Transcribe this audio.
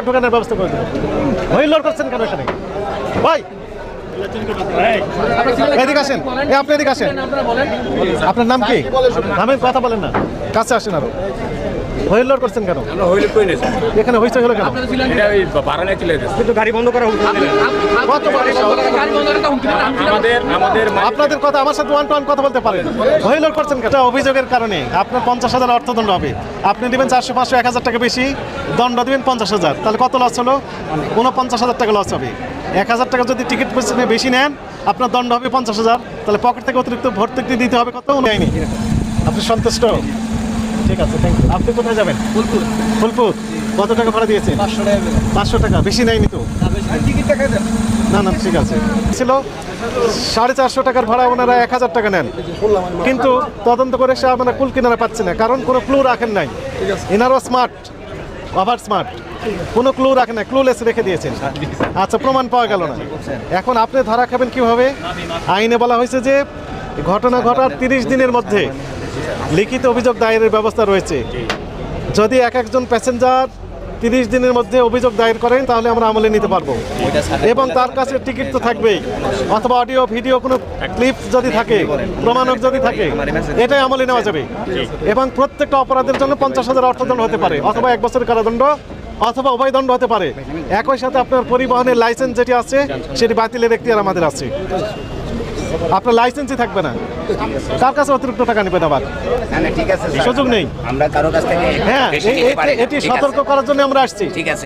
ঢোকানোর ব্যবস্থা করে দেবেন। হইলর করছেন কেন এখানে ভাই? এদিকে আসেন, আপনি এদিকে আসেন। আপনার নাম কি? নামের কথা বলেন না, কাছে আসেন। আরো হইলর করছেন কেন? এখানে হইচই হলো কেন? কিন্তু গাড়ি বন্ধ করা হুকুম দিলেন। আপনাদের কথা আমার সাথে ওয়ান টু ওয়ান কথা বলতে পারেন। হইলর করছেন কেন? অভিযোগের কারণে আপনার 50,000 অর্থদণ্ড হবে। আপনি দিবেন 400, 500, 1,000 টাকা বেশি, দণ্ড দিবেন 50,000। তাহলে কত লস হলো? 49,000 টাকা লস হবে। 1,000 টাকা যদি টিকিট বেশি নেন, আপনার দণ্ড হবে 50,000। তাহলে পকেট থেকে অতিরিক্ত ভর্তুকি দিতে হবে কত? নেয়নি। আপনি সন্তুষ্ট? ঠিক আছে, থ্যাংক ইউ। আপনি কোথায় যাবেন? ফুলপুর। ফুলপুর কত টাকা ভাড়া দিয়েছেন? 500 টাকা। বেশি নেয়নি তো? না না, ঠিক আছে। ছিল 450 টাকার ভাড়া, ওনারা 1,000 টাকা নেন। কিন্তু তদন্ত করে সে মানে কুল কিনারা পাচ্ছে না, কারণ কোনো ক্লু রাখেন নাই। এনারও স্মার্ট, ওভার স্মার্ট, কোনো ক্লু রাখেন না, ক্লুলেস রেখে দিয়েছেন। আচ্ছা, প্রমাণ পাওয়া গেল না। এখন আপনি ধরা খাবেন কিভাবে? আইনে বলা হয়েছে যে ঘটনা ঘটার 30 দিনের মধ্যে লিখিত অভিযোগ দায়েরের ব্যবস্থা রয়েছে। যদি একজন প্যাসেঞ্জার 30 দিনের মধ্যে অভিযোগ দায়ের করেন, তাহলে আমরা আমলে নিতে পারবো। এবং তার কাছে টিকিট তো থাকবেই, অথবা অডিও ভিডিও কোনো ক্লিপ যদি থাকে, প্রমাণক যদি থাকে, এটাই আমলে নেওয়া যাবে। এবং প্রত্যেকটা অপরাধের জন্য 50,000 অর্থদণ্ড হতে পারে, অথবা 1 বছরের কারাদণ্ড, অথবা উভয়দণ্ড হতে পারে। একই সাথে আপনার পরিবহনের লাইসেন্স যেটি আছে, সেটি বাতিলের এখতিয়ার আমাদের আছে। আপনার লাইসেন্সই থাকবে না, কার কাছে অতিরিক্ত টাকা নেবেন আবার? ঠিক আছে, সুযোগ নেই। আমরা কারো কাছ থেকে হ্যাঁ, এটি সতর্ক করার জন্য আমরা আসছি। ঠিক আছে।